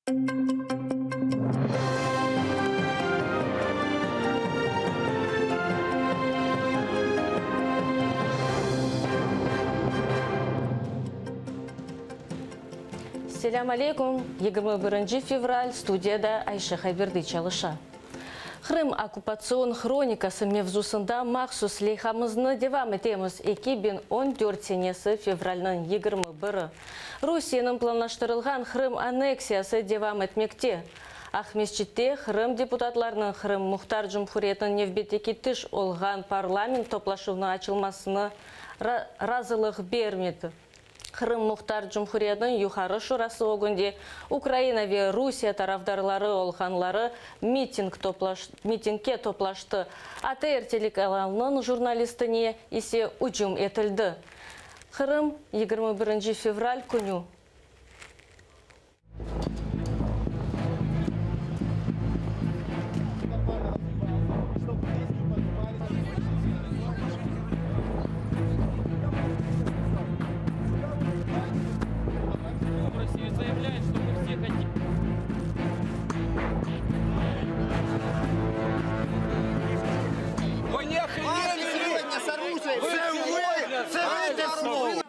Selam aleykum. 21 fevral студияда Айша Хайберди çalışa. Крым оккупацион хроникасы мевзусында махсус лейхамызны девам етеміз 2014 сенесі февральның 21-і. Русияның планлаштырылған Крым аннексиясы девам етмекте. Ахмесчитте Крым депутатларының Крым Мұхтар Жұмхуретінің невбетеки тыш олған парламент топлашуына açılmasını разылық бермеді. Крым Мұхтар Жұмхуретінің юхары шурасы огынде Украина ве Русия тарафдарлары олғанлары митингке топлашты. АТР телеканалының журналистіне есе ұжым етілді. Крым 21 февраль күні.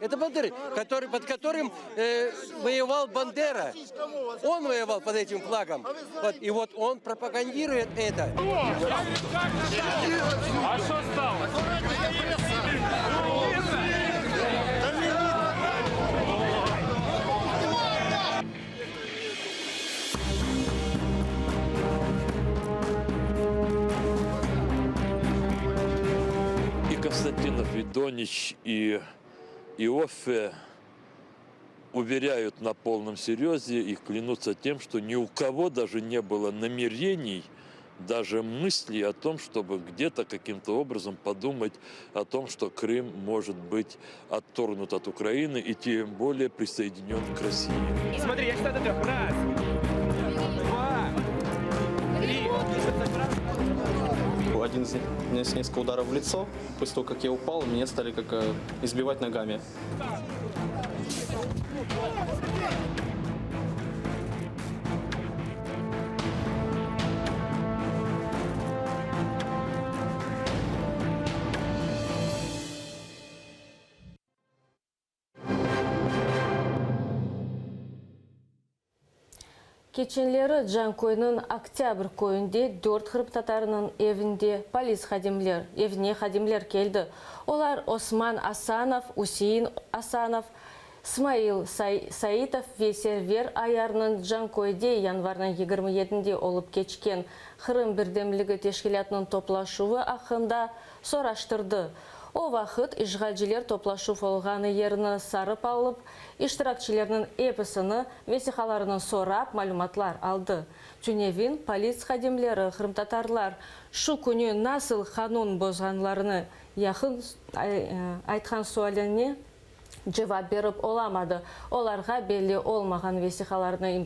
Это Бандера, под которым воевал Бандера. Он воевал под этим флагом. Вот, и вот он пропагандирует это. А что стало? И Константинов, и Донич, и Иоффе уверяют на полном серьезе и клянутся тем, что ни у кого даже не было намерений, даже мыслей о том, чтобы где-то каким-то образом подумать о том, что Крым может быть отторгнут от Украины и тем более присоединен к России. Смотри, я считаю до 3. Раз, 2, 3. Один из них нанес несколько ударов в лицо. После того, как я упал, меня стали избивать ногами. Кеченлері Джанкойның октябрь көйінде 4 қырып татарының евінде евіне хадимлер келді. Олар Осман Асанов, Усейн Асанов, Смаил Саитов весервер аярының Джанкойде январның 27-де олып кечкен Крым бірдемлігі тешкілятының топлашуы ақында сораштырды. О вақыт ишғалчылар топлашу болғаны еріні сарып алып, иштиракчыларның эпісіні весихаларының сорап малюматлар алды. Тюневин полиц хадимлері Крым-татарлар шу күні насыл қанун бозғанларыны яқын айтқан суаліне жауап беріп оламады. Оларға белі олмаған весихаларыны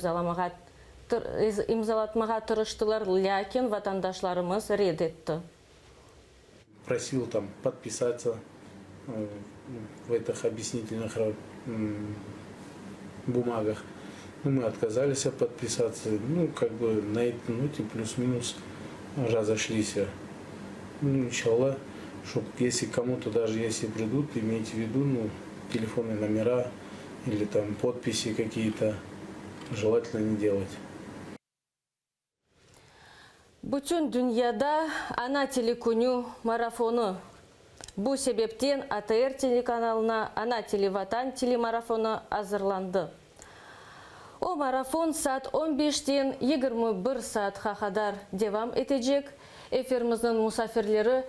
имзалатмаға тырыштылар, ләкин ватандашларымыз ред етті. Просил там подписаться в этих объяснительных бумагах. Мы отказались подписаться. На этой ноте плюс-минус разошлись. Иншаллах, чтобы если кому-то, даже если придут, имейте в виду, телефонные номера или там подписи какие-то желательно не делать. Бүтін дүнияда ана телекүню марафоны. Бұл себептен АТР телеканалына ана телеватан телемарафоны азырланды. О марафон саат 15-тен 21 саатқа қадар девам етежек. Эфиріміздің мұсафирлері,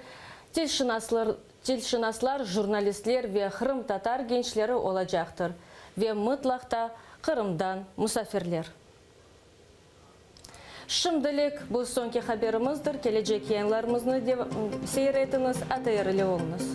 телшынаслар, журналистлер ве Крым-татар генчлері олажақтыр. Ве мұтлақта Крымдан мұсафирлер. Шымдылек бұл сонке хаберіміздір. Келечек еңларымызны сейретіңіз, АТР-лі олыңыз.